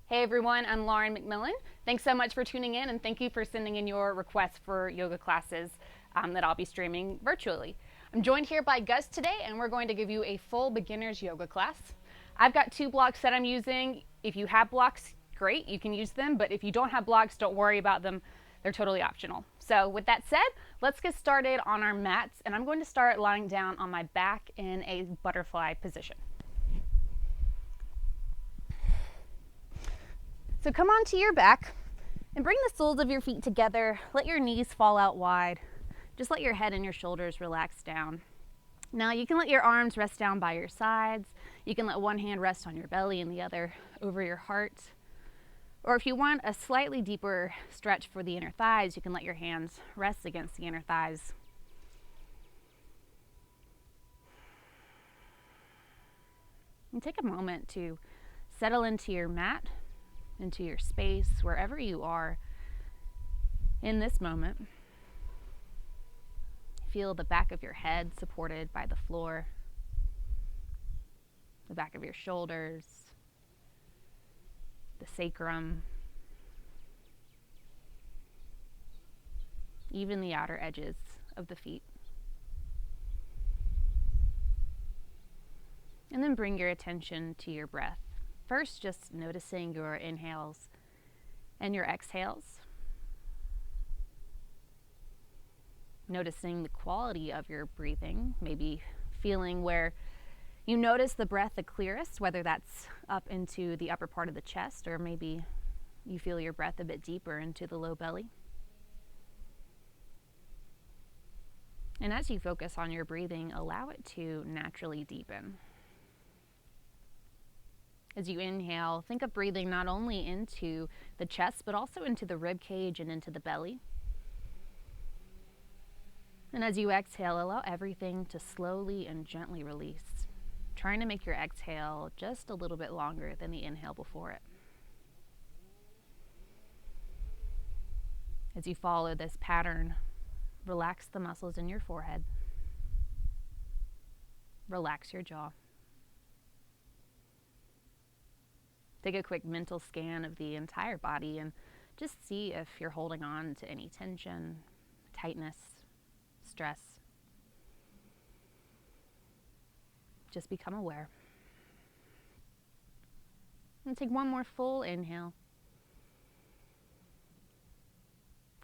Hey everyone, I'm Lauren McMillan. Thanks so much for tuning in, and thank you for sending in your requests for yoga classes that I'll be streaming virtually. I'm joined here by Gus today, and we're going to give you a full beginner's yoga class. I've got 2 blocks that I'm using. If you have blocks, great, you can use them, but if you don't have blocks, don't worry about them. They're totally optional. So with that said, let's get started on our mats, and I'm going to start lying down on my back in a butterfly position. So come onto your back and bring the soles of your feet together. Let your knees fall out wide. Just let your head and your shoulders relax down. Now you can let your arms rest down by your sides. You can let one hand rest on your belly and the other over your heart. Or if you want a slightly deeper stretch for the inner thighs, you can let your hands rest against the inner thighs. And take a moment to settle into your mat, into your space, wherever you are in this moment. Feel the back of your head supported by the floor, the back of your shoulders, the sacrum, even the outer edges of the feet. And then bring your attention to your breath. First, just noticing your inhales and your exhales. Noticing the quality of your breathing, maybe feeling where you notice the breath the clearest, whether that's up into the upper part of the chest, or maybe you feel your breath a bit deeper into the low belly. And as you focus on your breathing, allow it to naturally deepen. As you inhale, think of breathing not only into the chest, but also into the rib cage and into the belly. And as you exhale, allow everything to slowly and gently release, trying to make your exhale just a little bit longer than the inhale before it. As you follow this pattern, relax the muscles in your forehead. Relax your jaw. Take a quick mental scan of the entire body and just see if you're holding on to any tension, tightness, stress. Just become aware. And take one more full inhale.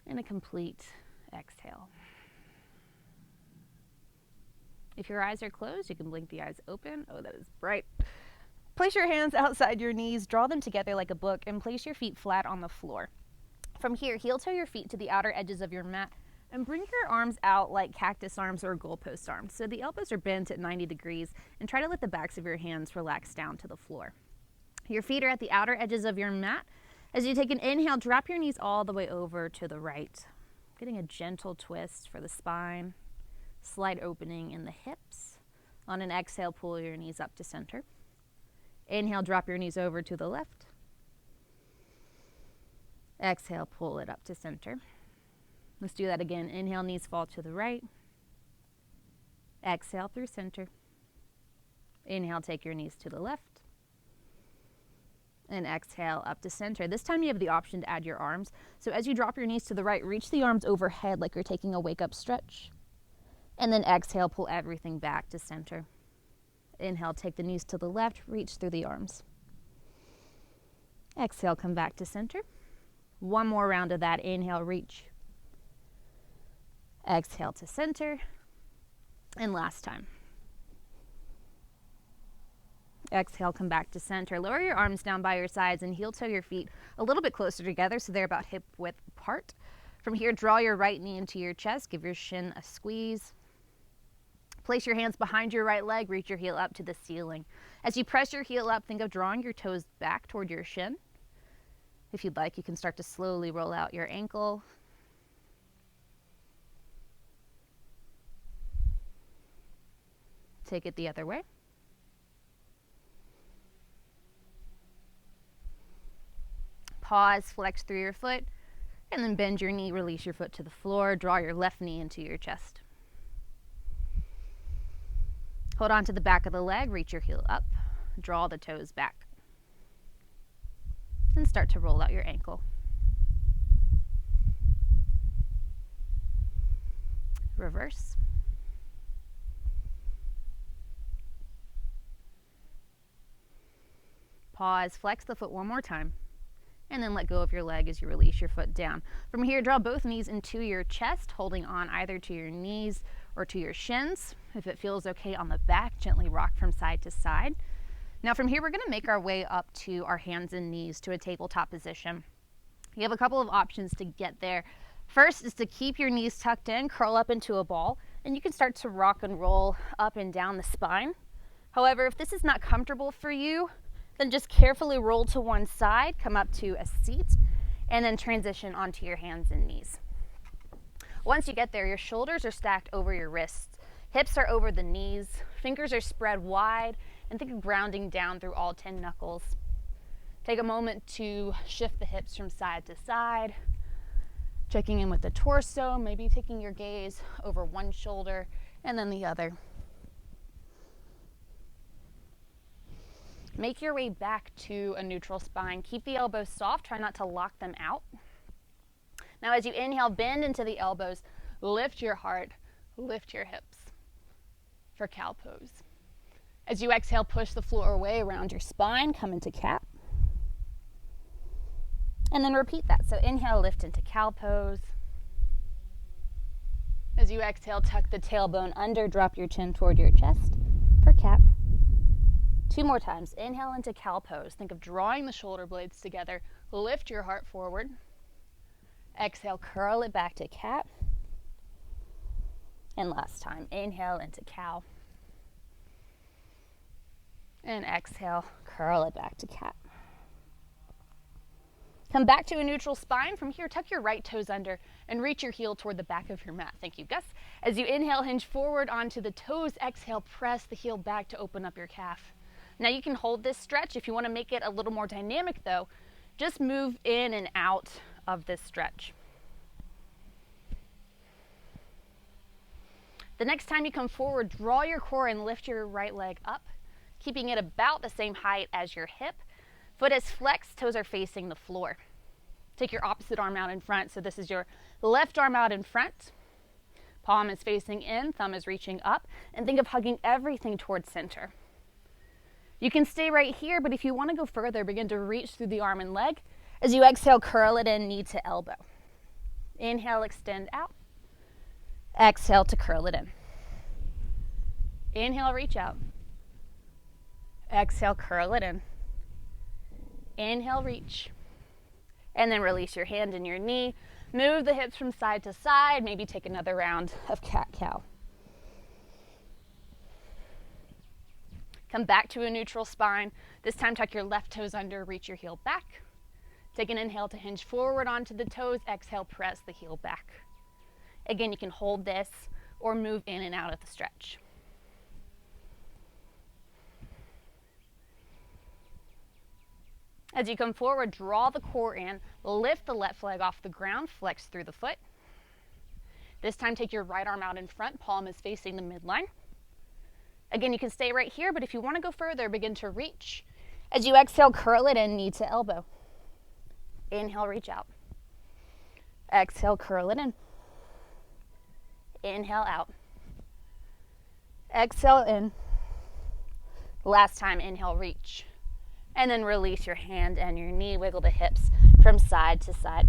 And a complete exhale. If your eyes are closed, you can blink the eyes open. Oh, that is bright. Place your hands outside your knees, draw them together like a book, and place your feet flat on the floor. From here, heel-toe your feet to the outer edges of your mat, and bring your arms out like cactus arms or goalpost arms. So the elbows are bent at 90 degrees, and try to let the backs of your hands relax down to the floor. Your feet are at the outer edges of your mat. As you take an inhale, drop your knees all the way over to the right, getting a gentle twist for the spine, slight opening in the hips. On an exhale, pull your knees up to center. Inhale, drop your knees over to the left. Exhale, pull it up to center. Let's do that again. Inhale, knees fall to the right. Exhale through center. Inhale, take your knees to the left. And exhale up to center. This time you have the option to add your arms. So as you drop your knees to the right, reach the arms overhead like you're taking a wake-up stretch. And then exhale, pull everything back to center. Inhale, take the knees to the left, reach through the arms. Exhale, come back to center. One more round of that. Inhale, reach. Exhale to center. And last time. Exhale, come back to center. Lower your arms down by your sides and heel-toe your feet a little bit closer together so they're about hip width apart. From here, draw your right knee into your chest. Give your shin a squeeze. Place your hands behind your right leg, reach your heel up to the ceiling. As you press your heel up, think of drawing your toes back toward your shin. If you'd like, you can start to slowly roll out your ankle. Take it the other way. Pause, flex through your foot, and then bend your knee, release your foot to the floor, draw your left knee into your chest. Hold on to the back of the leg, reach your heel up, draw the toes back. and start to roll out your ankle. Reverse. Pause, flex the foot one more time, and then let go of your leg as you release your foot down. From here, draw both knees into your chest, holding on either to your knees or to your shins. If it feels okay on the back, gently rock from side to side. Now from here, we're going to make our way up to our hands and knees to a tabletop position. You have a couple of options to get there. First is to keep your knees tucked in, curl up into a ball, and you can start to rock and roll up and down the spine. However, if this is not comfortable for you, then just carefully roll to one side, come up to a seat, and then transition onto your hands and knees. Once you get there, your shoulders are stacked over your wrists, hips are over the knees, fingers are spread wide, and think of grounding down through all 10 knuckles. Take a moment to shift the hips from side to side, checking in with the torso, maybe taking your gaze over one shoulder and then the other. Make your way back to a neutral spine. Keep the elbows soft, try not to lock them out. Now as you inhale, bend into the elbows, lift your heart, lift your hips for cow pose. As you exhale, push the floor away around your spine, come into cat. And then repeat that. So inhale, lift into cow pose. As you exhale, tuck the tailbone under, drop your chin toward your chest for cat. 2 more times. Inhale into cow pose. Think of drawing the shoulder blades together. Lift your heart forward. Exhale, curl it back to cat. And last time, inhale into cow. And exhale, curl it back to cat. Come back to a neutral spine. From here, tuck your right toes under and reach your heel toward the back of your mat. Thank you, Gus. As you inhale, hinge forward onto the toes. Exhale, press the heel back to open up your calf. Now you can hold this stretch. If you want to make it a little more dynamic though, just move in and out of this stretch. The next time you come forward, draw your core and lift your right leg up, keeping it about the same height as your hip. Foot is flexed, toes are facing the floor. Take your opposite arm out in front. So this is your left arm out in front. Palm is facing in, thumb is reaching up, and think of hugging everything towards center. You can stay right here, but if you want to go further, begin to reach through the arm and leg. As you exhale, curl it in, knee to elbow. Inhale, extend out. Exhale to curl it in. Inhale, reach out. Exhale, curl it in. Inhale, reach. And then release your hand and your knee. Move the hips from side to side. Maybe take another round of cat-cow. Come back to a neutral spine. This time tuck your left toes under, reach your heel back. Take an inhale to hinge forward onto the toes. Exhale, press the heel back. Again, you can hold this or move in and out of the stretch. As you come forward, draw the core in, lift the left leg off the ground, flex through the foot. This time take your right arm out in front, palm is facing the midline. Again, you can stay right here, but if you want to go further, begin to reach. As you exhale, curl it in, knee to elbow. Inhale, reach out. Exhale, curl it in. Inhale, out. Exhale, in. Last time, inhale, reach. And then release your hand and your knee. Wiggle the hips from side to side.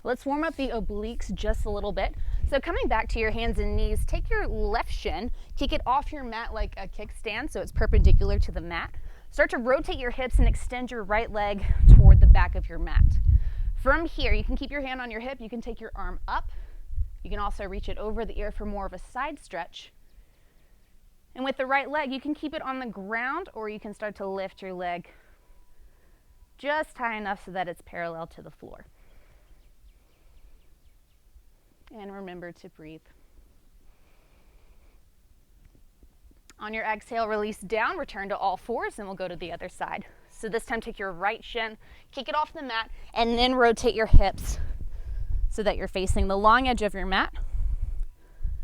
Let's warm up the obliques just a little bit. So coming back to your hands and knees, take your left shin, kick it off your mat like a kickstand so it's perpendicular to the mat. Start to rotate your hips and extend your right leg toward the back of your mat. From here, you can keep your hand on your hip. You can take your arm up. You can also reach it over the ear for more of a side stretch. And with the right leg, you can keep it on the ground, or you can start to lift your leg just high enough so that it's parallel to the floor. And remember to breathe. On your exhale, release down, return to all fours, and we'll go to the other side. So this time, take your right shin, kick it off the mat, and then rotate your hips so that you're facing the long edge of your mat.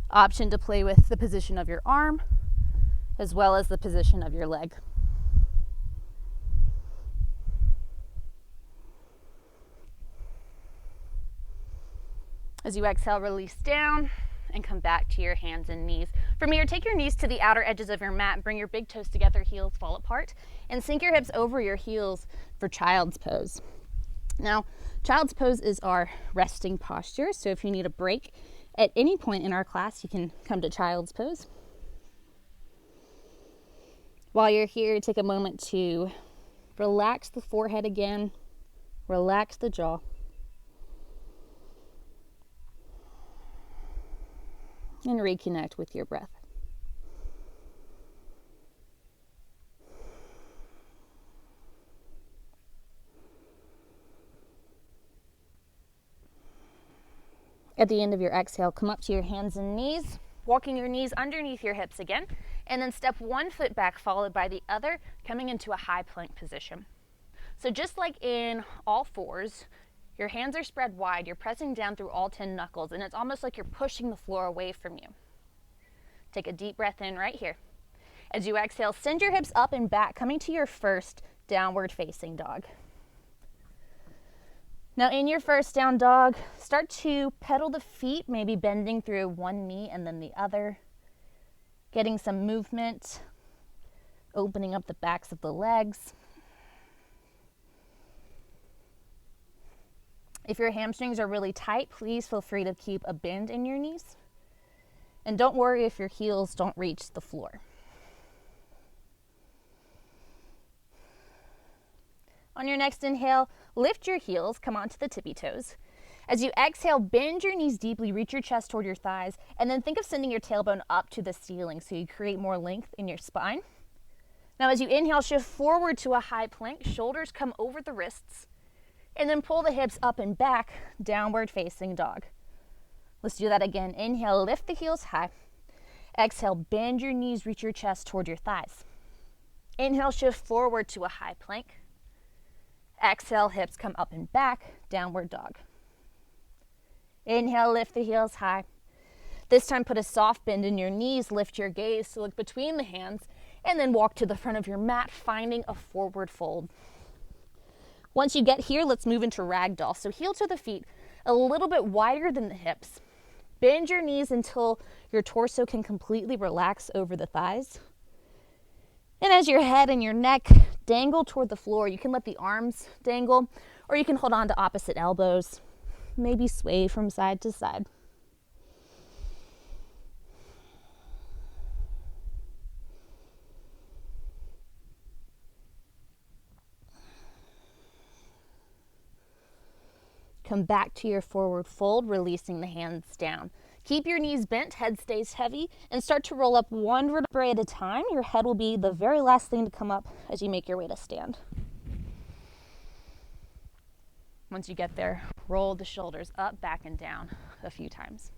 Option to play with the position of your arm as well as the position of your leg. As you exhale, release down and come back to your hands and knees. From here, take your knees to the outer edges of your mat, bring your big toes together, heels fall apart, and sink your hips over your heels for child's pose. Now, child's pose is our resting posture, so if you need a break at any point in our class, you can come to child's pose. While you're here, take a moment to relax the forehead again, relax the jaw. And reconnect with your breath. At the end of your exhale, come up to your hands and knees, walking your knees underneath your hips again, and then step one foot back followed by the other, coming into a high plank position. So just like in all fours, your hands are spread wide, you're pressing down through all 10 knuckles, and it's almost like you're pushing the floor away from you. Take a deep breath in right here. As you exhale, send your hips up and back, coming to your first downward facing dog. Now in your first down dog, start to pedal the feet, maybe bending through one knee and then the other, getting some movement, opening up the backs of the legs. If your hamstrings are really tight, please feel free to keep a bend in your knees. And don't worry if your heels don't reach the floor. On your next inhale, lift your heels, come onto the tippy toes. As you exhale, bend your knees deeply, reach your chest toward your thighs, and then think of sending your tailbone up to the ceiling so you create more length in your spine. Now as you inhale, shift forward to a high plank, shoulders come over the wrists, and then pull the hips up and back, downward facing dog. Let's do that again. Inhale, lift the heels high. Exhale, bend your knees, reach your chest toward your thighs. Inhale, shift forward to a high plank. Exhale, hips come up and back, downward dog. Inhale, lift the heels high. This time put a soft bend in your knees, lift your gaze to look between the hands, and then walk to the front of your mat, finding a forward fold. Once you get here, let's move into ragdoll. So heel to the feet, a little bit wider than the hips. Bend your knees until your torso can completely relax over the thighs. And as your head and your neck dangle toward the floor, you can let the arms dangle, or you can hold on to opposite elbows, maybe sway from side to side. Come back to your forward fold, releasing the hands down. Keep your knees bent, head stays heavy, and start to roll up one vertebrae at a time. Your head will be the very last thing to come up as you make your way to stand. Once you get there, roll the shoulders up, back, and down a few times.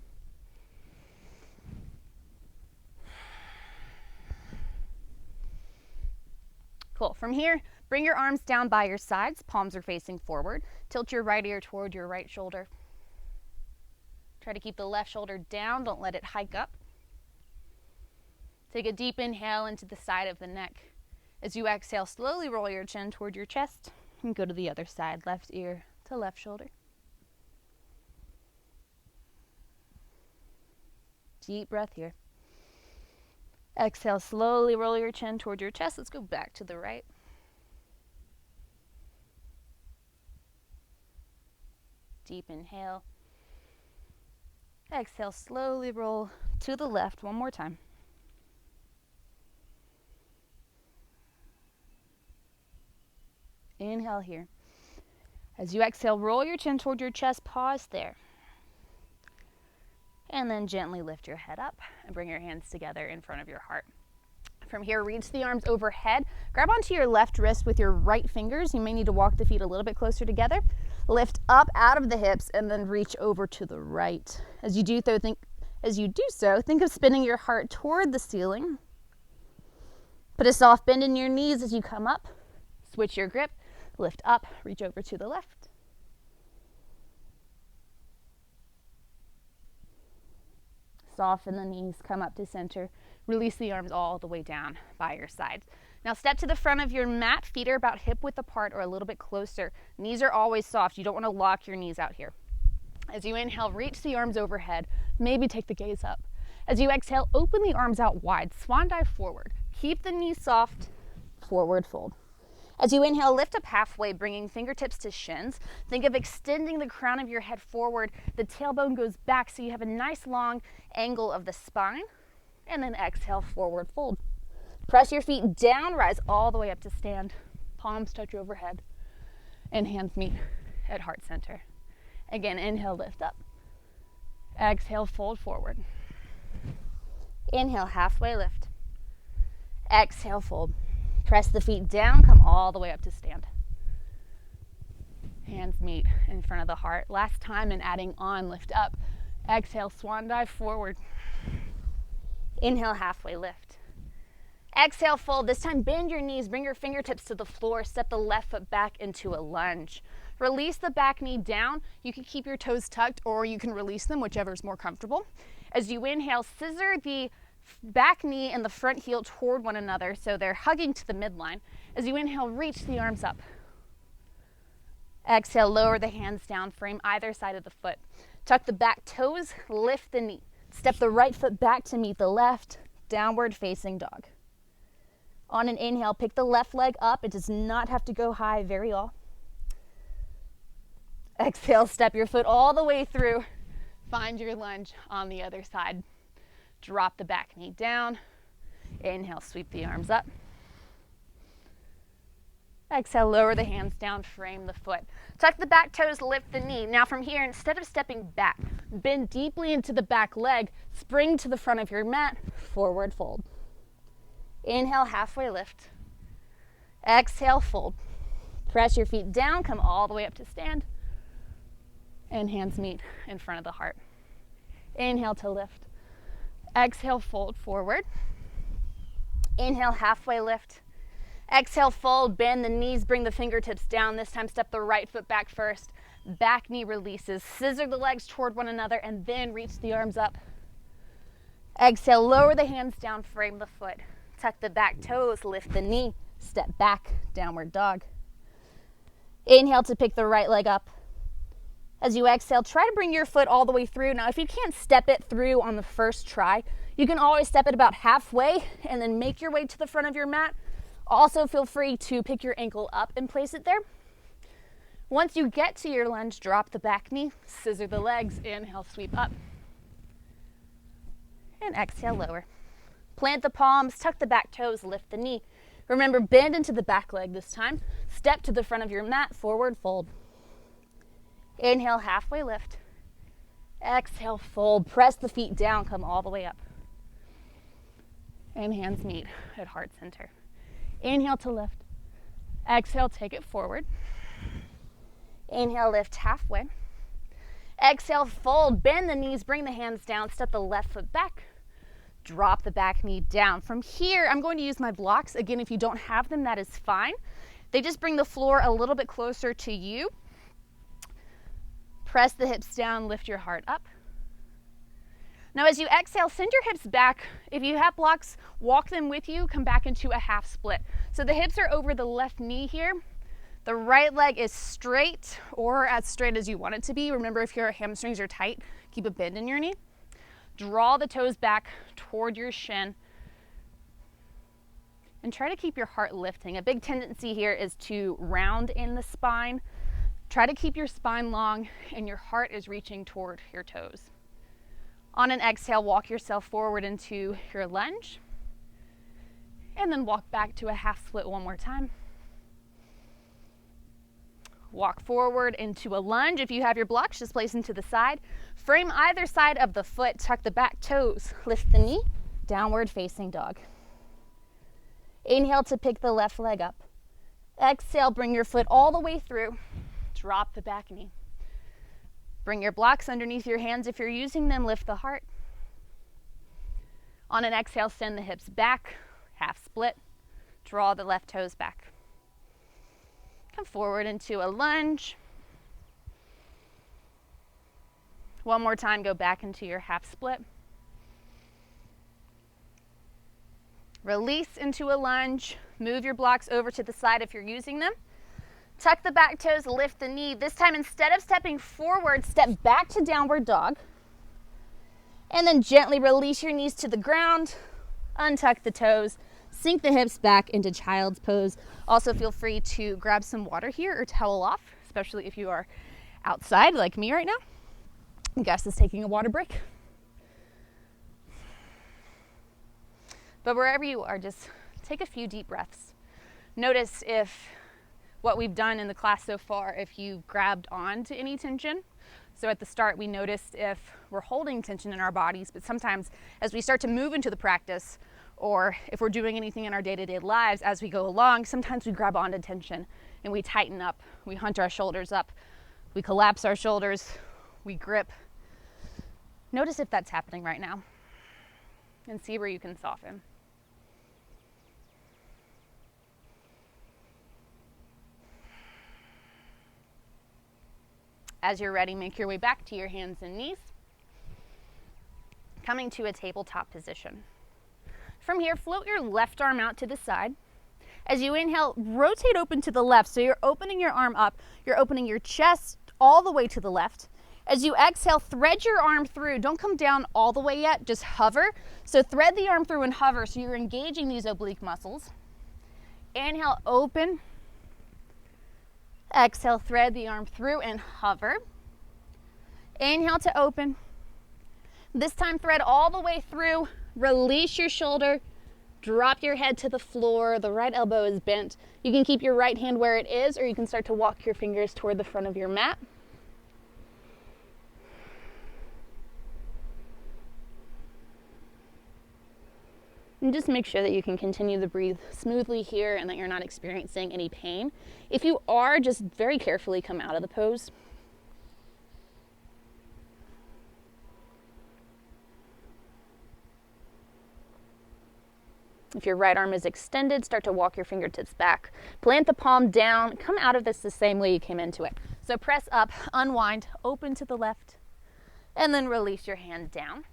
Cool. From here, bring your arms down by your sides, palms are facing forward. Tilt your right ear toward your right shoulder. Try to keep the left shoulder down, don't let it hike up. Take a deep inhale into the side of the neck. As you exhale, slowly roll your chin toward your chest and go to the other side, left ear to left shoulder. Deep breath here. Exhale, slowly roll your chin toward your chest. Let's go back to the right. Deep inhale. Exhale, slowly roll to the left one more time. Inhale here. As you exhale, roll your chin toward your chest, pause there. And then gently lift your head up and bring your hands together in front of your heart. From here, reach the arms overhead. Grab onto your left wrist with your right fingers. You may need to walk the feet a little bit closer together. Lift up out of the hips and then reach over to the right. As you do so, think of spinning your heart toward the ceiling. Put a soft bend in your knees as you come up. Switch your grip. Lift up, reach over to the left. Soften the knees, come up to center. Release the arms all the way down by your sides. Now step to the front of your mat. Feet are about hip width apart or a little bit closer. Knees are always soft. You don't want to lock your knees out here. As you inhale, reach the arms overhead. Maybe take the gaze up. As you exhale, open the arms out wide. Swan dive forward. Keep the knees soft. Forward fold. As you inhale, lift up halfway, bringing fingertips to shins. Think of extending the crown of your head forward. The tailbone goes back so you have a nice long angle of the spine. And then exhale, forward fold. Press your feet down, rise all the way up to stand. Palms touch overhead. And hands meet at heart center. Again, inhale, lift up. Exhale, fold forward. Inhale, halfway lift. Exhale, fold. Press the feet down, come all the way up to stand. Hands meet in front of the heart. Last time, and adding on, lift up. Exhale, swan dive forward. Inhale, halfway lift. Exhale, fold. This time, bend your knees, bring your fingertips to the floor, step the left foot back into a lunge. Release the back knee down. You can keep your toes tucked or you can release them, whichever is more comfortable. As you inhale, scissor the back knee and the front heel toward one another so they're hugging to the midline. As you inhale, reach the arms up. Exhale, lower the hands down, frame either side of the foot. Tuck the back toes, lift the knee. Step the right foot back to meet the left, downward facing dog. On an inhale, pick the left leg up. It does not have to go high, very all. Exhale, step your foot all the way through. Find your lunge on the other side. Drop the back knee down. Inhale, sweep the arms up. Exhale, lower the hands down, frame the foot. Tuck the back toes, lift the knee. Now from here, instead of stepping back, bend deeply into the back leg, spring to the front of your mat, forward fold. Inhale, halfway lift. Exhale, fold. Press your feet down, come all the way up to stand. And hands meet in front of the heart. Inhale to lift. Exhale, fold forward. Inhale, halfway lift. Exhale, fold, bend the knees, bring the fingertips down. This time, step the right foot back first. Back knee releases. Scissor the legs toward one another and then reach the arms up. Exhale, lower the hands down, frame the foot. Tuck the back toes, lift the knee. Step back, downward dog. Inhale to pick the right leg up. As you exhale, try to bring your foot all the way through. Now, if you can't step it through on the first try, you can always step it about halfway and then make your way to the front of your mat. Also, feel free to pick your ankle up and place it there. Once you get to your lunge, drop the back knee, scissor the legs, inhale, sweep up. And exhale, lower. Plant the palms, tuck the back toes, lift the knee. Remember, bend into the back leg this time. Step to the front of your mat, forward fold. Inhale, halfway lift. Exhale, fold. Press the feet down, come all the way up. And hands meet at heart center. Inhale to lift. Exhale, take it forward. Inhale, lift halfway. Exhale, fold. Bend the knees, bring the hands down. Step the left foot back. Drop the back knee down. From here, I'm going to use my blocks. Again, if you don't have them, that is fine. They just bring the floor a little bit closer to you. Press the hips down, lift your heart up. Now as you exhale, send your hips back. If you have blocks, walk them with you, come back into a half split. So the hips are over the left knee here. The right leg is straight or as straight as you want it to be. Remember, if your hamstrings are tight, keep a bend in your knee. Draw the toes back toward your shin. And try to keep your heart lifting. A big tendency here is to round in the spine. Try to keep your spine long and your heart is reaching toward your toes. On an exhale, walk yourself forward into your lunge. And then walk back to a half split one more time. Walk forward into a lunge. If you have your blocks, just place them to the side. Frame either side of the foot, tuck the back toes, lift the knee, downward facing dog. Inhale to pick the left leg up. Exhale, bring your foot all the way through. Drop the back knee. Bring your blocks underneath your hands if you're using them. Lift the heart. On an exhale, send the hips back, half split. Draw the left toes back. Come forward into a lunge. One more time, go back into your half split. Release into a lunge. Move your blocks over to the side if you're using them. Tuck the back toes, lift the knee. This time, instead of stepping forward, step back to downward dog. And then gently release your knees to the ground. Untuck the toes. Sink the hips back into child's pose. Also feel free to grab some water here or towel off, especially if you are outside like me right now. Gus is taking a water break. But wherever you are, just take a few deep breaths. Notice if what we've done in the class so far, if you've grabbed on to any tension. So at the start, we noticed if we're holding tension in our bodies, but sometimes as we start to move into the practice, or if we're doing anything in our day-to-day lives as we go along, sometimes we grab onto tension and we tighten up, we hunch our shoulders up, we collapse our shoulders, we grip. Notice if that's happening right now and see where you can soften. As you're ready, make your way back to your hands and knees, coming to a tabletop position. From here, float your left arm out to the side. As you inhale, rotate open to the left. So you're opening your arm up. You're opening your chest all the way to the left. As you exhale, thread your arm through. Don't come down all the way yet, just hover. So thread the arm through and hover so you're engaging these oblique muscles. Inhale, open. Exhale, thread the arm through and hover. Inhale to open. This time, thread all the way through. Release your shoulder. Drop your head to the floor. The right elbow is bent. You can keep your right hand where it is, or you can start to walk your fingers toward the front of your mat. And just make sure that you can continue to breathe smoothly here and that you're not experiencing any pain. If you are, just very carefully come out of the pose. If your right arm is extended, start to walk your fingertips back. Plant the palm down. Come out of this the same way you came into it. So press up, unwind, open to the left, and then release your hand down.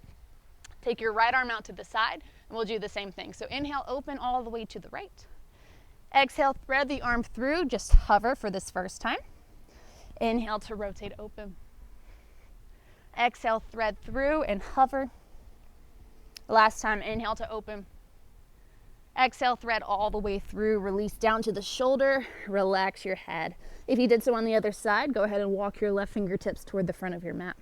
Take your right arm out to the side, and we'll do the same thing. So inhale, open all the way to the right. Exhale, thread the arm through, just hover for this first time. Inhale to rotate open. Exhale, thread through and hover. Last time, inhale to open. Exhale, thread all the way through, release down to the shoulder, relax your head. If you did so on the other side, go ahead and walk your left fingertips toward the front of your mat.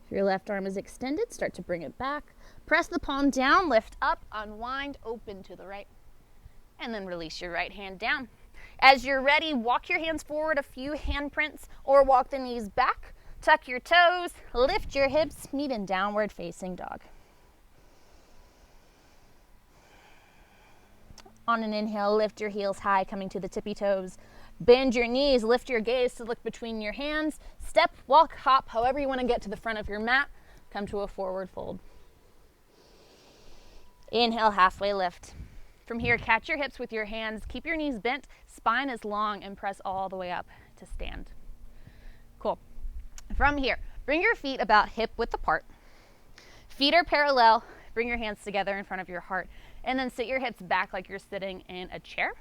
If your left arm is extended, start to bring it back. Press the palm down, lift up, unwind, open to the right. And then release your right hand down. As you're ready, walk your hands forward a few handprints or walk the knees back. Tuck your toes, lift your hips, meet in downward facing dog. On an inhale, lift your heels high, coming to the tippy toes. Bend your knees, lift your gaze to look between your hands. Step, walk, hop, however you want to get to the front of your mat. Come to a forward fold. Inhale, halfway lift. From here, catch your hips with your hands. Keep your knees bent, spine is long, and press all the way up to stand. Cool. From here, bring your feet about hip width apart. Feet are parallel. Bring your hands together in front of your heart. And then sit your hips back like you're sitting in a chair.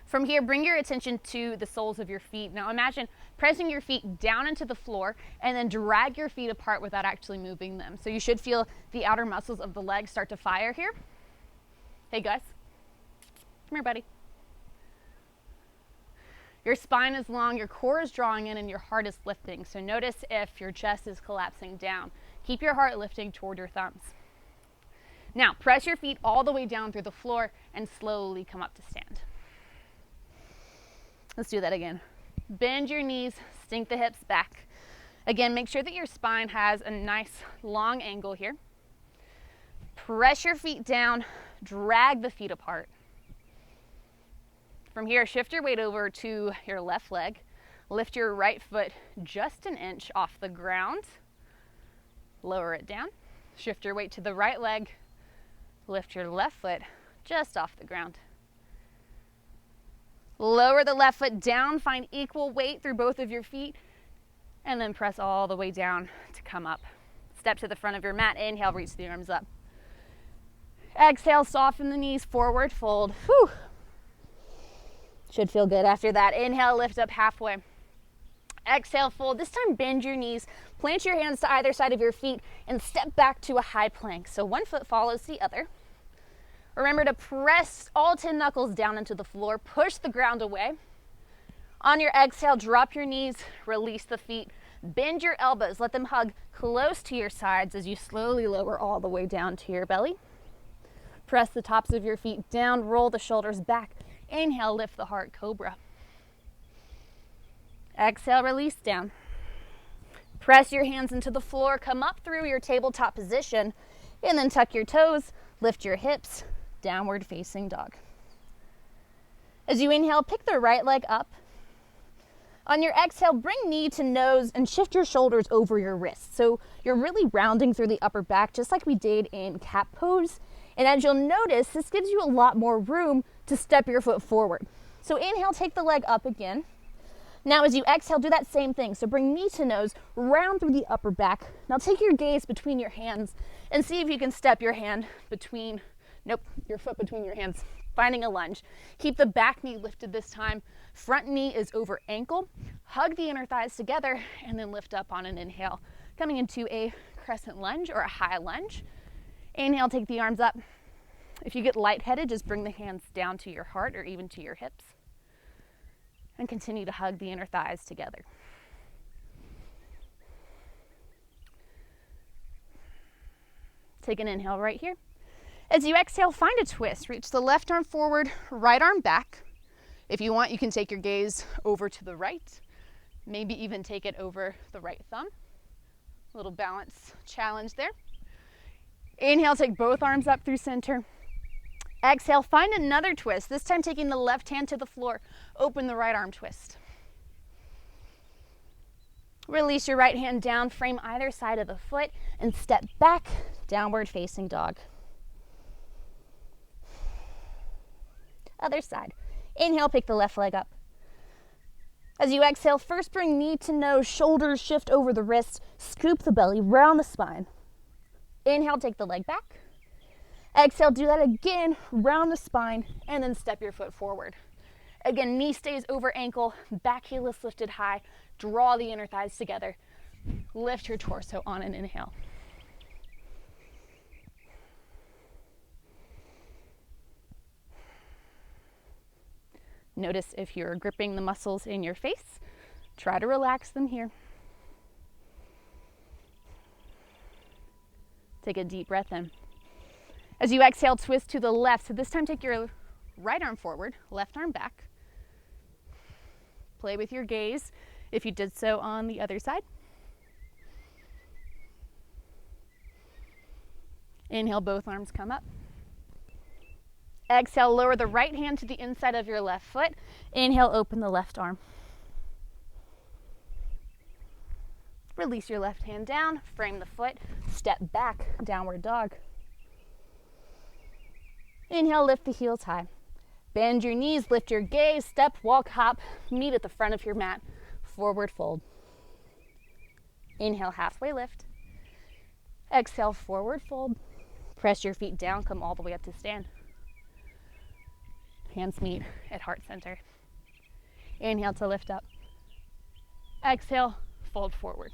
From here, bring your attention to the soles of your feet. Now imagine pressing your feet down into the floor and then drag your feet apart without actually moving them. So you should feel the outer muscles of the legs start to fire here. Hey Gus, come here buddy. Your spine is long, your core is drawing in, and your heart is lifting. So notice if your chest is collapsing down. Keep your heart lifting toward your thumbs. Now press your feet all the way down through the floor and slowly come up to stand. Let's do that again. Bend your knees, sink the hips back. Again, make sure that your spine has a nice long angle here. Press your feet down, drag the feet apart. From here, shift your weight over to your left leg. Lift your right foot just an inch off the ground. Lower it down. Shift your weight to the right leg. Lift your left foot just off the ground. Lower the left foot down, find equal weight through both of your feet, and then press all the way down to come up. Step to the front of your mat. Inhale, reach the arms up. Exhale, soften the knees, forward fold. Whew. Should feel good after that. Inhale, lift up halfway. Exhale, fold. This time, bend your knees, plant your hands to either side of your feet, and step back to a high plank. So one foot follows the other. Remember to press all 10 knuckles down into the floor, push the ground away. On your exhale, drop your knees, release the feet, bend your elbows, let them hug close to your sides as you slowly lower all the way down to your belly. Press the tops of your feet down, roll the shoulders back. Inhale, lift the heart, cobra. Exhale, release down. Press your hands into the floor, come up through your tabletop position, and then tuck your toes, lift your hips, downward facing dog. As you inhale, pick the right leg up. On your exhale, bring knee to nose and shift your shoulders over your wrists. So you're really rounding through the upper back, just like we did in cat pose. And as you'll notice, this gives you a lot more room to step your foot forward. So inhale, take the leg up again. Now as you exhale, do that same thing. So bring knee to nose, round through the upper back. Now take your gaze between your hands and see if you can step your hand between, your foot between your hands, finding a lunge. Keep the back knee lifted this time. Front knee is over ankle. Hug the inner thighs together and then lift up on an inhale. Coming into a crescent lunge or a high lunge. Inhale, take the arms up. If you get lightheaded, just bring the hands down to your heart or even to your hips. And continue to hug the inner thighs together. Take an inhale right here. As you exhale, find a twist. Reach the left arm forward, right arm back. If you want, you can take your gaze over to the right. Maybe even take it over the right thumb. A little balance challenge there. Inhale, take both arms up through center. Exhale, find another twist, this time taking the left hand to the floor. Open the right arm twist. Release your right hand down, frame either side of the foot, and step back, downward facing dog. Other side. Inhale, pick the left leg up. As you exhale, first bring knee to nose, shoulders shift over the wrist, scoop the belly, round the spine. Inhale, take the leg back. Exhale, do that again, round the spine, and then step your foot forward. Again, knee stays over ankle, back heel is lifted high, draw the inner thighs together. Lift your torso on an inhale. Notice if you're gripping the muscles in your face, try to relax them here. Take a deep breath in. As you exhale, twist to the left. So this time take your right arm forward, left arm back. Play with your gaze if you did so on the other side. Inhale, both arms come up. Exhale, lower the right hand to the inside of your left foot. Inhale, open the left arm. Release your left hand down, frame the foot, step back, downward dog. Inhale, lift the heels high. Bend your knees, lift your gaze, step, walk, hop, meet at the front of your mat, forward fold. Inhale, halfway lift. Exhale, forward fold. Press your feet down, come all the way up to stand. Hands meet at heart center. Inhale to lift up. Exhale, fold forward.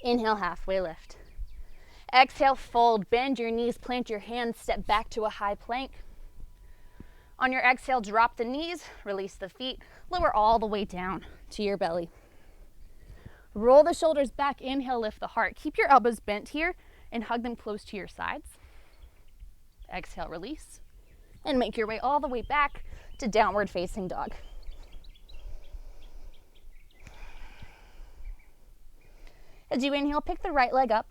Inhale, halfway lift. Exhale, fold, bend your knees, plant your hands, step back to a high plank. On your exhale, drop the knees, release the feet, lower all the way down to your belly. Roll the shoulders back, inhale, lift the heart. Keep your elbows bent here and hug them close to your sides. Exhale, release, and make your way all the way back to downward facing dog. As you inhale, pick the right leg up.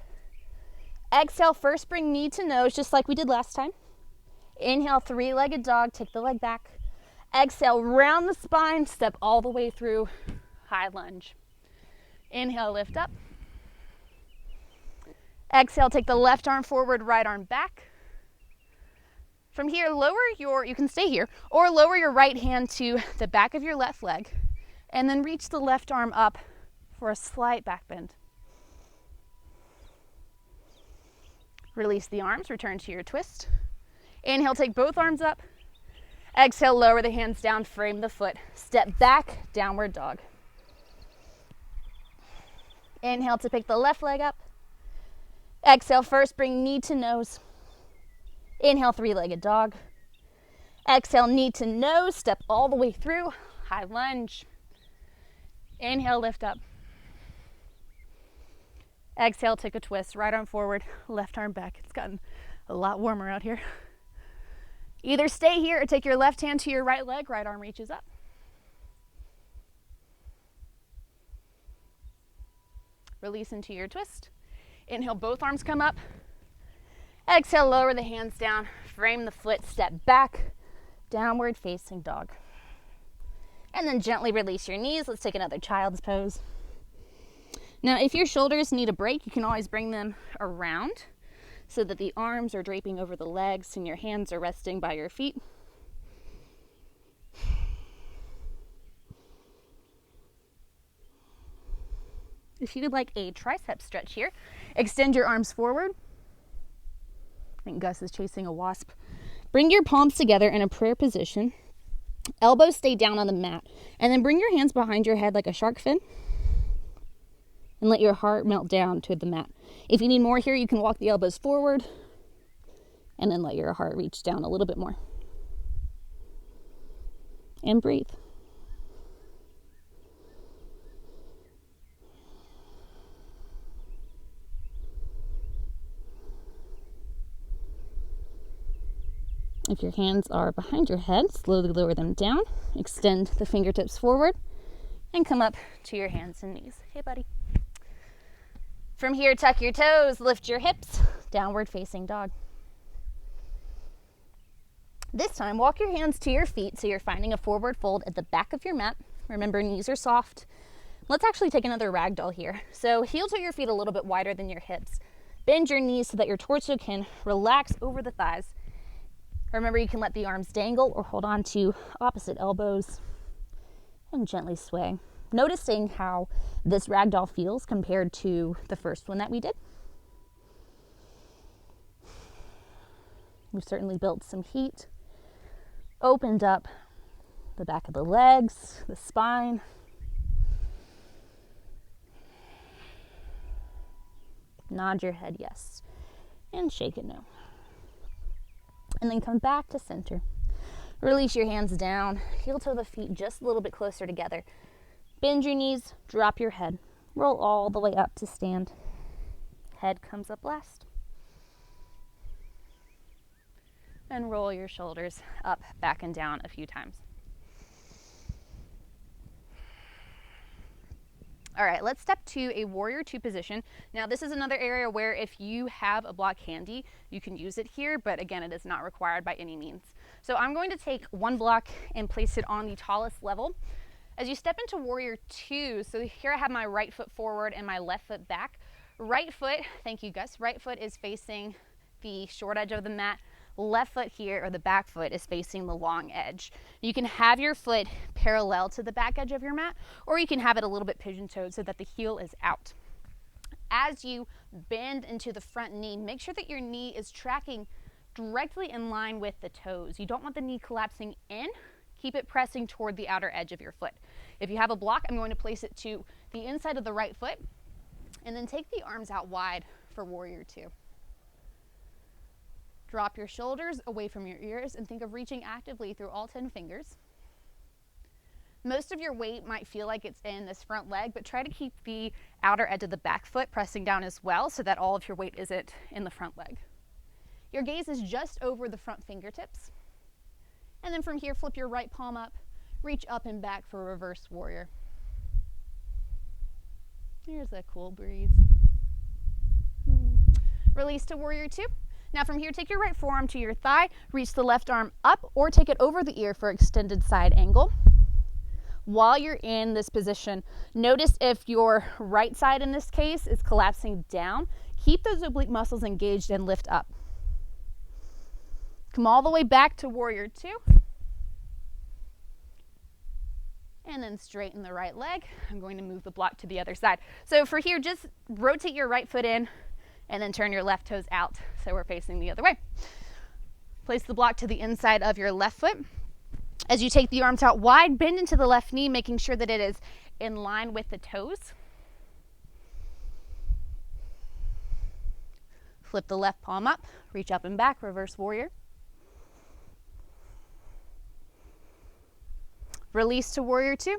Exhale, first bring knee to nose, just like we did last time. Inhale, three-legged dog, take the leg back. Exhale, round the spine, step all the way through, high lunge. Inhale, lift up. Exhale, take the left arm forward, right arm back. From here, you can stay here, or lower your right hand to the back of your left leg, and then reach the left arm up for a slight back bend. Release the arms, return to your twist. Inhale, take both arms up. Exhale, lower the hands down, frame the foot. Step back, downward dog. Inhale to pick the left leg up. Exhale, first bring knee to nose. Inhale, three-legged dog. Exhale, knee to nose, step all the way through, high lunge. Inhale, lift up. Exhale, take a twist, right arm forward, left arm back. It's gotten a lot warmer out here. Either stay here or take your left hand to your right leg, right arm reaches up. Release into your twist. Inhale, both arms come up. Exhale, lower the hands down, frame the foot, step back, downward facing dog. And then gently release your knees. Let's take another child's pose. Now, if your shoulders need a break, you can always bring them around so that the arms are draping over the legs and your hands are resting by your feet. If you would like a tricep stretch here, extend your arms forward. I think Gus is chasing a wasp. Bring your palms together in a prayer position. Elbows stay down on the mat. And then bring your hands behind your head like a shark fin. And let your heart melt down to the mat. If you need more here, you can walk the elbows forward. And then let your heart reach down a little bit more. And breathe. If your hands are behind your head, slowly lower them down. Extend the fingertips forward and come up to your hands and knees. Hey, buddy. From here, tuck your toes, lift your hips, downward facing dog. This time, walk your hands to your feet so you're finding a forward fold at the back of your mat. Remember, knees are soft. Let's actually take another ragdoll here. So heel toe your feet a little bit wider than your hips. Bend your knees so that your torso can relax over the thighs. Remember, you can let the arms dangle or hold on to opposite elbows and gently sway. Noticing how this ragdoll feels compared to the first one that we did. We've certainly built some heat, opened up the back of the legs, the spine. Nod your head yes, and shake it no. And then come back to center. Release your hands down, heel toe the feet just a little bit closer together. Bend your knees, drop your head. Roll all the way up to stand. Head comes up last. And roll your shoulders up, back, and down a few times. All right, let's step to a warrior two position. Now, this is another area where if you have a block handy, you can use it here, but again, it is not required by any means. So I'm going to take one block and place it on the tallest level. As you step into warrior two, so here I have my right foot forward and my left foot back. Right foot, thank you Gus, right foot is facing the short edge of the mat. Left foot here, or the back foot, is facing the long edge. You can have your foot parallel to the back edge of your mat, or you can have it a little bit pigeon-toed so that the heel is out. As you bend into the front knee, make sure that your knee is tracking directly in line with the toes. You don't want the knee collapsing in. Keep it pressing toward the outer edge of your foot. If you have a block, I'm going to place it to the inside of the right foot, and then take the arms out wide for warrior two. Drop your shoulders away from your ears and think of reaching actively through all 10 fingers. Most of your weight might feel like it's in this front leg, but try to keep the outer edge of the back foot pressing down as well so that all of your weight isn't in the front leg. Your gaze is just over the front fingertips. And then from here, flip your right palm up, reach up and back for reverse warrior. Here's a cool breeze. Release to warrior two. Now from here, take your right forearm to your thigh, reach the left arm up or take it over the ear for extended side angle. While you're in this position, notice if your right side in this case is collapsing down. Keep those oblique muscles engaged and lift up. Come all the way back to warrior two. And then straighten the right leg. I'm going to move the block to the other side. So for here, just rotate your right foot in and then turn your left toes out so we're facing the other way. Place the block to the inside of your left foot. As you take the arms out wide, bend into the left knee, making sure that it is in line with the toes. Flip the left palm up, reach up and back, reverse warrior. Release to warrior two.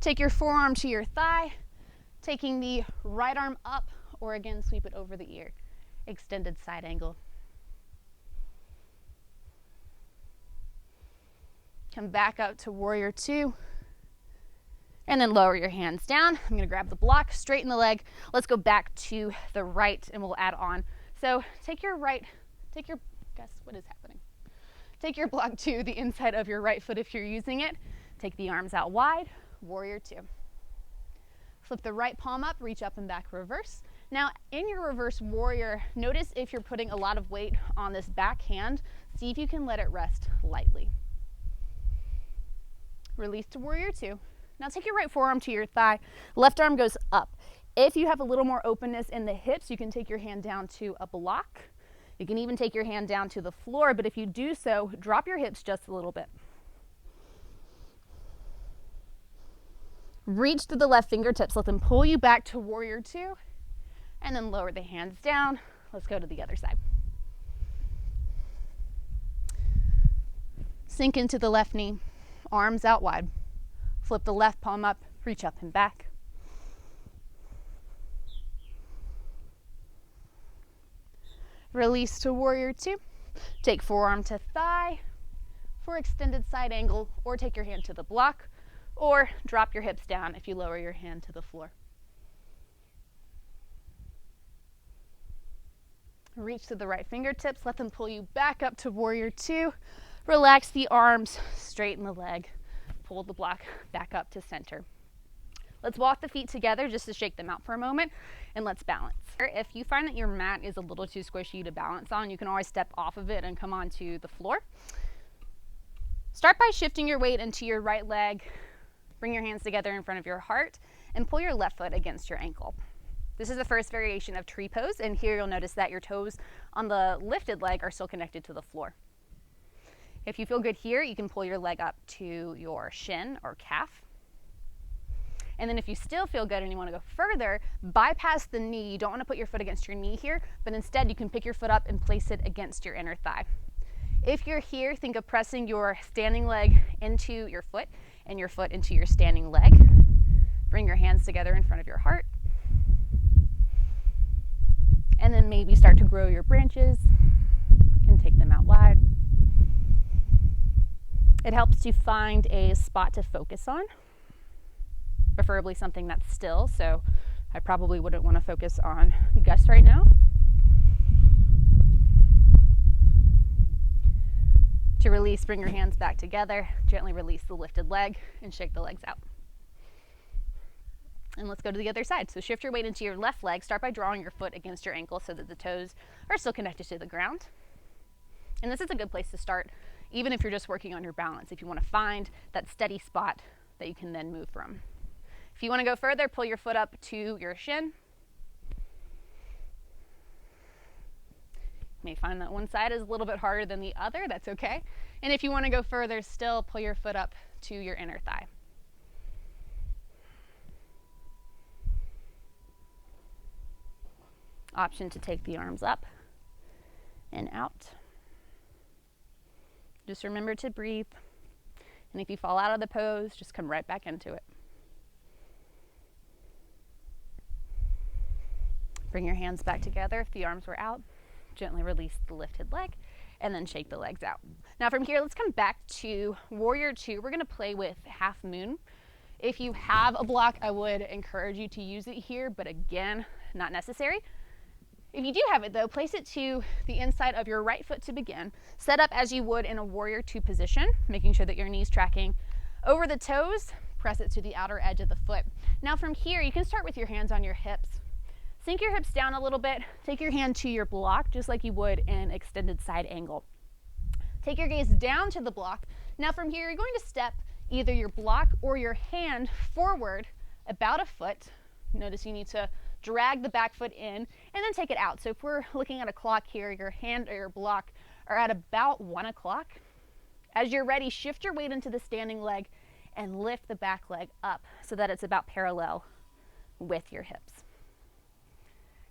Take your forearm to your thigh, taking the right arm up, or again, sweep it over the ear. Extended side angle. Come back up to warrior two, and then lower your hands down. I'm gonna grab the block, straighten the leg. Let's go back to the right, and we'll add on. So take your guess what is happening? Take your block to the inside of your right foot if you're using it. Take the arms out wide, warrior two. Flip the right palm up, reach up and back, reverse. Now in your reverse warrior, notice if you're putting a lot of weight on this back hand, see if you can let it rest lightly. Release to warrior two. Now take your right forearm to your thigh, left arm goes up. If you have a little more openness in the hips, you can take your hand down to a block. You can even take your hand down to the floor, but if you do so, drop your hips just a little bit. Reach to the left fingertips, let them pull you back to warrior two, and then lower the hands down. Let's go to the other side. Sink into the left knee, arms out wide. Flip the left palm up, reach up and back. Release to warrior two. Take forearm to thigh for extended side angle, or take your hand to the block, or drop your hips down if you lower your hand to the floor. Reach to the right fingertips, let them pull you back up to warrior two. Relax the arms, straighten the leg, pull the block back up to center. Let's walk the feet together just to shake them out for a moment, and let's balance. If you find that your mat is a little too squishy to balance on, you can always step off of it and come onto the floor. Start by shifting your weight into your right leg. Bring your hands together in front of your heart and pull your left foot against your ankle. This is the first variation of tree pose, and here you'll notice that your toes on the lifted leg are still connected to the floor. If you feel good here, you can pull your leg up to your shin or calf. And then if you still feel good and you want to go further, bypass the knee. You don't want to put your foot against your knee here, but instead you can pick your foot up and place it against your inner thigh. If you're here, think of pressing your standing leg into your foot and your foot into your standing leg. Bring your hands together in front of your heart. And then maybe start to grow your branches. You can take them out wide. It helps to find a spot to focus on, preferably something that's still, so I probably wouldn't want to focus on Gus right now. To release, bring your hands back together, gently release the lifted leg, and shake the legs out. And let's go to the other side. So shift your weight into your left leg. Start by drawing your foot against your ankle so that the toes are still connected to the ground. And this is a good place to start, even if you're just working on your balance, if you want to find that steady spot that you can then move from. If you want to go further, pull your foot up to your shin. You may find that one side is a little bit harder than the other. That's okay. And if you want to go further still, pull your foot up to your inner thigh. Option to take the arms up and out. Just remember to breathe. And if you fall out of the pose, just come right back into it. Bring your hands back together if the arms were out. Gently release the lifted leg and then shake the legs out. Now from here, let's come back to warrior two. We're going to play with half moon. If you have a block, I would encourage you to use it here, but again, not necessary. If you do have it though, place it to the inside of your right foot to begin. Set up as you would in a warrior two position, making sure that your knee's tracking over the toes. Press it to the outer edge of the foot. Now from here, you can start with your hands on your hips. Sink your hips down a little bit. Take your hand to your block, just like you would in extended side angle. Take your gaze down to the block. Now from here, you're going to step either your block or your hand forward about a foot. Notice you need to drag the back foot in and then take it out. So if we're looking at a clock here, your hand or your block are at about 1 o'clock. As you're ready, shift your weight into the standing leg and lift the back leg up so that it's about parallel with your hips.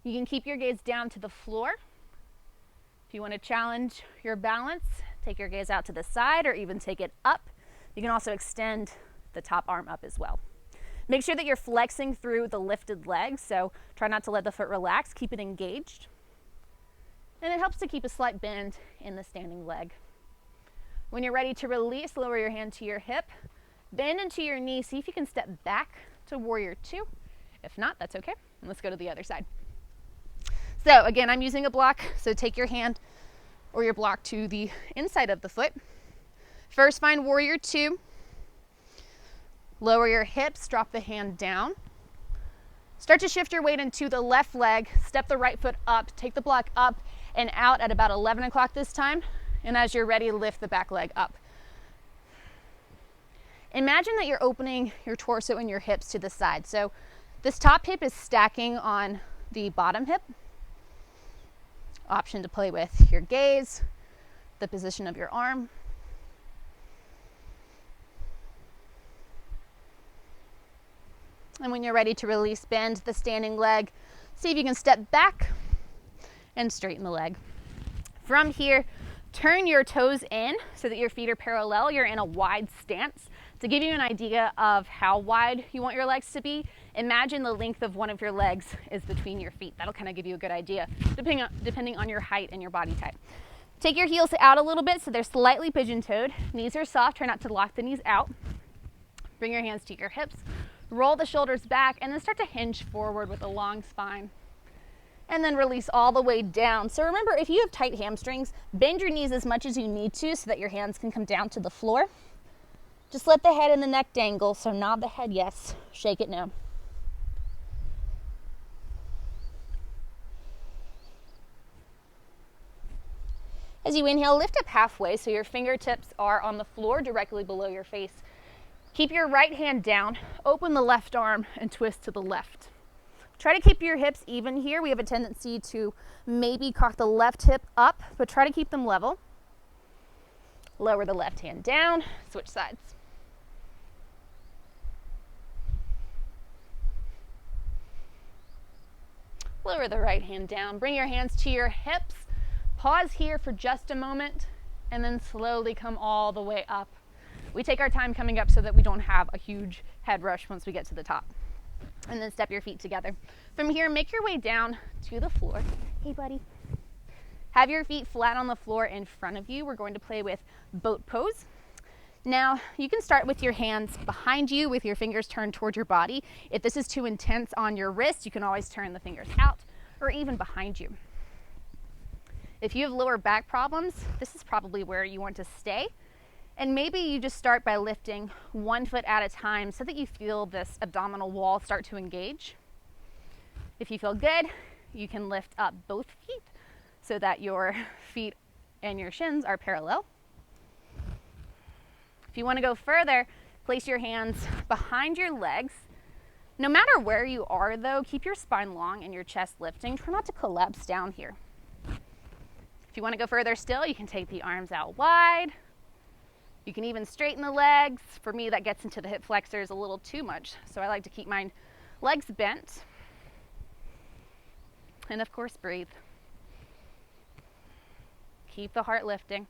You can keep your gaze down to the floor. If you want to challenge your balance, take your gaze out to the side or even take it up. You can also extend the top arm up as well. Make sure that you're flexing through the lifted leg, so try not to let the foot relax, keep it engaged. And it helps to keep a slight bend in the standing leg. When you're ready to release, lower your hand to your hip, bend into your knee, see if you can step back to warrior two. If not, that's okay. And let's go to the other side. So again, I'm using a block, so take your hand or your block to the inside of the foot. First, find warrior two. Lower your hips, drop the hand down. Start to shift your weight into the left leg, step the right foot up, take the block up and out at about 11 o'clock this time. And as you're ready, lift the back leg up. Imagine that you're opening your torso and your hips to the side. So this top hip is stacking on the bottom hip. Option to play with your gaze, the position of your arm. And when you're ready to release, bend the standing leg. See if you can step back and straighten the leg. From here, turn your toes in so that your feet are parallel. You're in a wide stance. To give you an idea of how wide you want your legs to be, imagine the length of one of your legs is between your feet. That'll kind of give you a good idea, depending on your height and your body type. Take your heels out a little bit so they're slightly pigeon-toed. Knees are soft. Try not to lock the knees out. Bring your hands to your hips. Roll the shoulders back and then start to hinge forward with a long spine. And then release all the way down. So remember, if you have tight hamstrings, bend your knees as much as you need to so that your hands can come down to the floor. Just let the head and the neck dangle. So nod the head yes, shake it no. As you inhale, lift up halfway so your fingertips are on the floor directly below your face. Keep your right hand down, open the left arm, and twist to the left. Try to keep your hips even here. We have a tendency to maybe cock the left hip up, but try to keep them level. Lower the left hand down, switch sides. Lower the right hand down, bring your hands to your hips. Pause here for just a moment, and then slowly come all the way up. We take our time coming up so that we don't have a huge head rush once we get to the top. And then step your feet together. From here, make your way down to the floor. Hey, buddy. Have your feet flat on the floor in front of you. We're going to play with boat pose. Now, you can start with your hands behind you with your fingers turned toward your body. If this is too intense on your wrist, you can always turn the fingers out or even behind you. If you have lower back problems, this is probably where you want to stay. And maybe you just start by lifting one foot at a time so that you feel this abdominal wall start to engage. If you feel good, you can lift up both feet so that your feet and your shins are parallel. If you want to go further, place your hands behind your legs. No matter where you are though, keep your spine long and your chest lifting. Try not to collapse down here. If you want to go further still, you can take the arms out wide. You can even straighten the legs. For me, that gets into the hip flexors a little too much, so I like to keep my legs bent. And of course, breathe. Keep the heart lifting.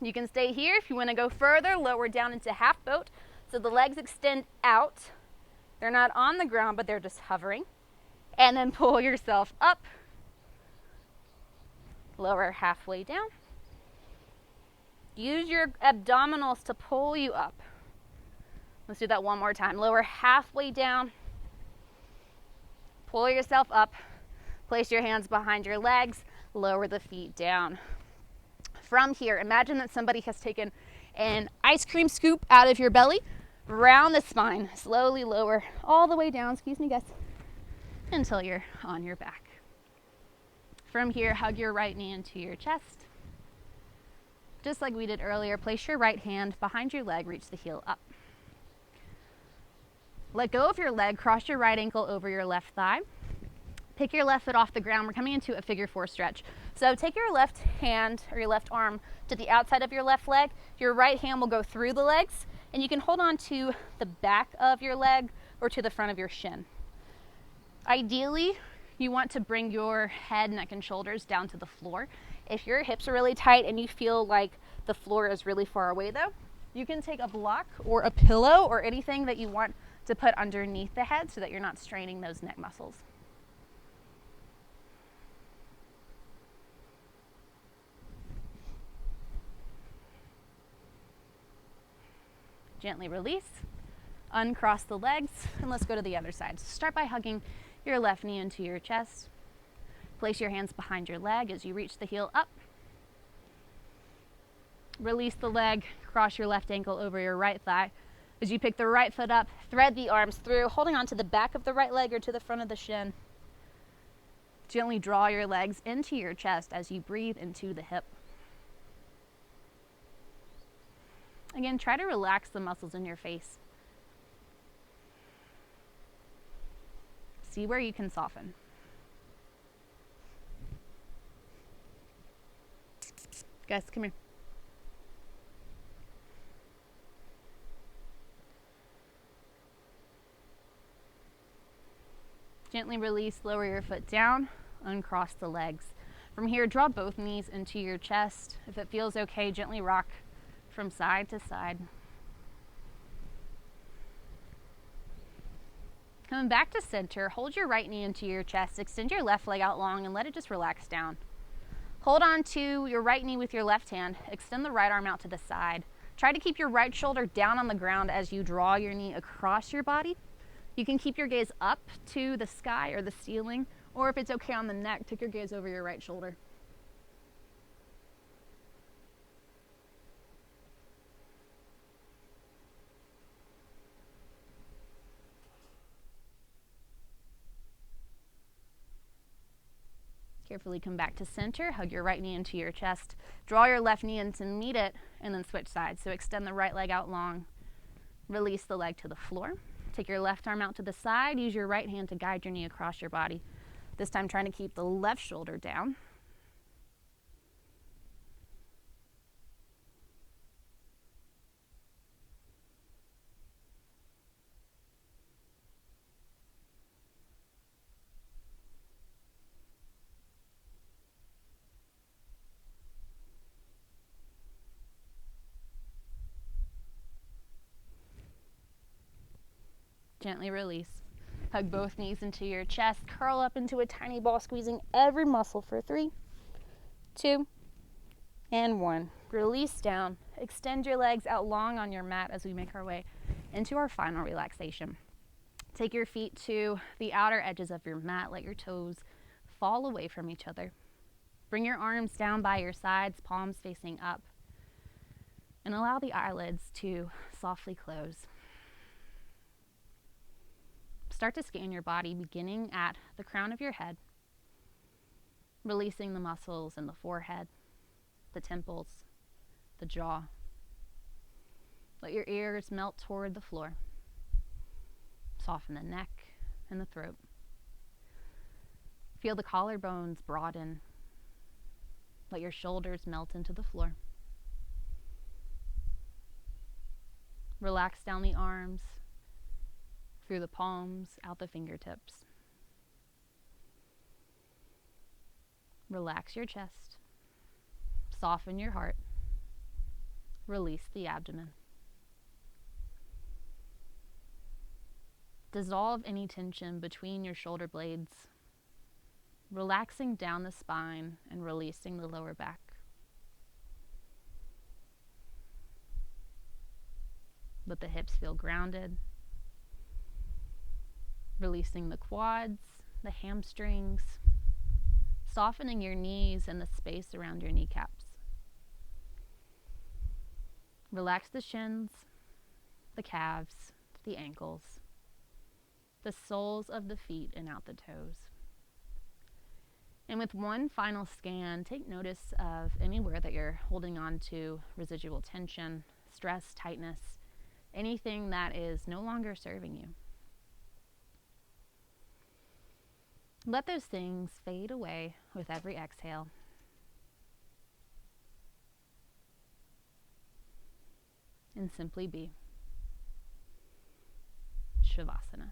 You can stay here. If you want to go further, lower down into half boat, so the legs extend out. They're not on the ground, but they're just hovering. And then pull yourself up. Lower halfway down. Use your abdominals to pull you up. Let's do that one more time. Lower halfway down. Pull yourself up. Place your hands behind your legs. Lower the feet down. From here, imagine that somebody has taken an ice cream scoop out of your belly, round the spine, slowly lower all the way down, excuse me guys, until you're on your back. From here, hug your right knee into your chest. Just like we did earlier, place your right hand behind your leg, reach the heel up. Let go of your leg, cross your right ankle over your left thigh. Pick your left foot off the ground. We're coming into a figure four stretch. So take your left hand or your left arm to the outside of your left leg. Your right hand will go through the legs, and you can hold on to the back of your leg or to the front of your shin. Ideally, you want to bring your head, neck, and shoulders down to the floor. If your hips are really tight and you feel like the floor is really far away though, you can take a block or a pillow or anything that you want to put underneath the head so that you're not straining those neck muscles. Gently release, uncross the legs, and let's go to the other side. So start by hugging your left knee into your chest. Place your hands behind your leg as you reach the heel up. Release the leg, cross your left ankle over your right thigh. As you pick the right foot up, thread the arms through, holding on to the back of the right leg or to the front of the shin. Gently draw your legs into your chest as you breathe into the hip. Again, try to relax the muscles in your face. See where you can soften. Guys, come here. Gently release, lower your foot down, uncross the legs. From here, draw both knees into your chest. If it feels okay, gently rock from side to side. Coming back to center, hold your right knee into your chest, extend your left leg out long and let it just relax down. Hold on to your right knee with your left hand, extend the right arm out to the side. Try to keep your right shoulder down on the ground as you draw your knee across your body. You can keep your gaze up to the sky or the ceiling, or if it's okay on the neck, take your gaze over your right shoulder. Carefully come back to center, hug your right knee into your chest, draw your left knee in to meet it, and then switch sides. So extend the right leg out long, release the leg to the floor. Take your left arm out to the side, use your right hand to guide your knee across your body. This time trying to keep the left shoulder down. Gently release. Hug both knees into your chest. Curl up into a tiny ball, squeezing every muscle for 3, 2, and 1. Release down. Extend your legs out long on your mat as we make our way into our final relaxation. Take your feet to the outer edges of your mat. Let your toes fall away from each other. Bring your arms down by your sides, palms facing up. And allow the eyelids to softly close. Start to scan your body, beginning at the crown of your head, releasing the muscles in the forehead, the temples, the jaw. Let your ears melt toward the floor. Soften the neck and the throat. Feel the collarbones broaden. Let your shoulders melt into the floor. Relax down the arms, through the palms, out the fingertips. Relax your chest. Soften your heart. Release the abdomen. Dissolve any tension between your shoulder blades, relaxing down the spine and releasing the lower back. Let the hips feel grounded. Releasing the quads, the hamstrings, softening your knees and the space around your kneecaps. Relax the shins, the calves, the ankles, the soles of the feet and out the toes. And with one final scan, take notice of anywhere that you're holding on to residual tension, stress, tightness, anything that is no longer serving you. Let those things fade away with every exhale. And simply be. Shavasana.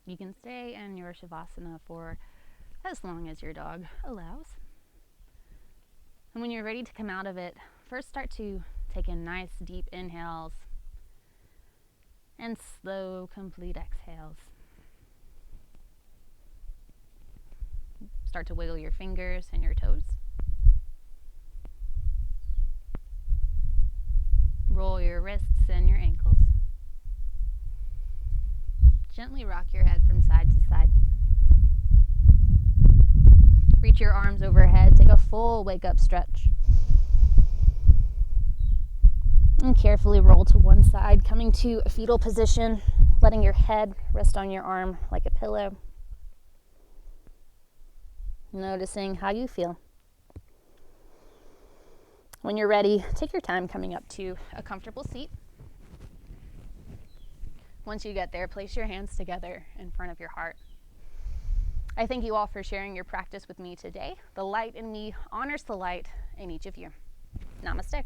You can stay in your shavasana for as long as your dog allows. And when you're ready to come out of it, first start to take in nice deep inhales and slow, complete exhales. Start to wiggle your fingers and your toes. Roll your wrists and your ankles. Gently rock your head from side to side. Reach your arms overhead. Take a full wake-up stretch. And carefully roll to one side, coming to a fetal position, letting your head rest on your arm like a pillow. Noticing how you feel. When you're ready, take your time coming up to a comfortable seat. Once you get there, place your hands together in front of your heart. I thank you all for sharing your practice with me today. The light in me honors the light in each of you. Namaste.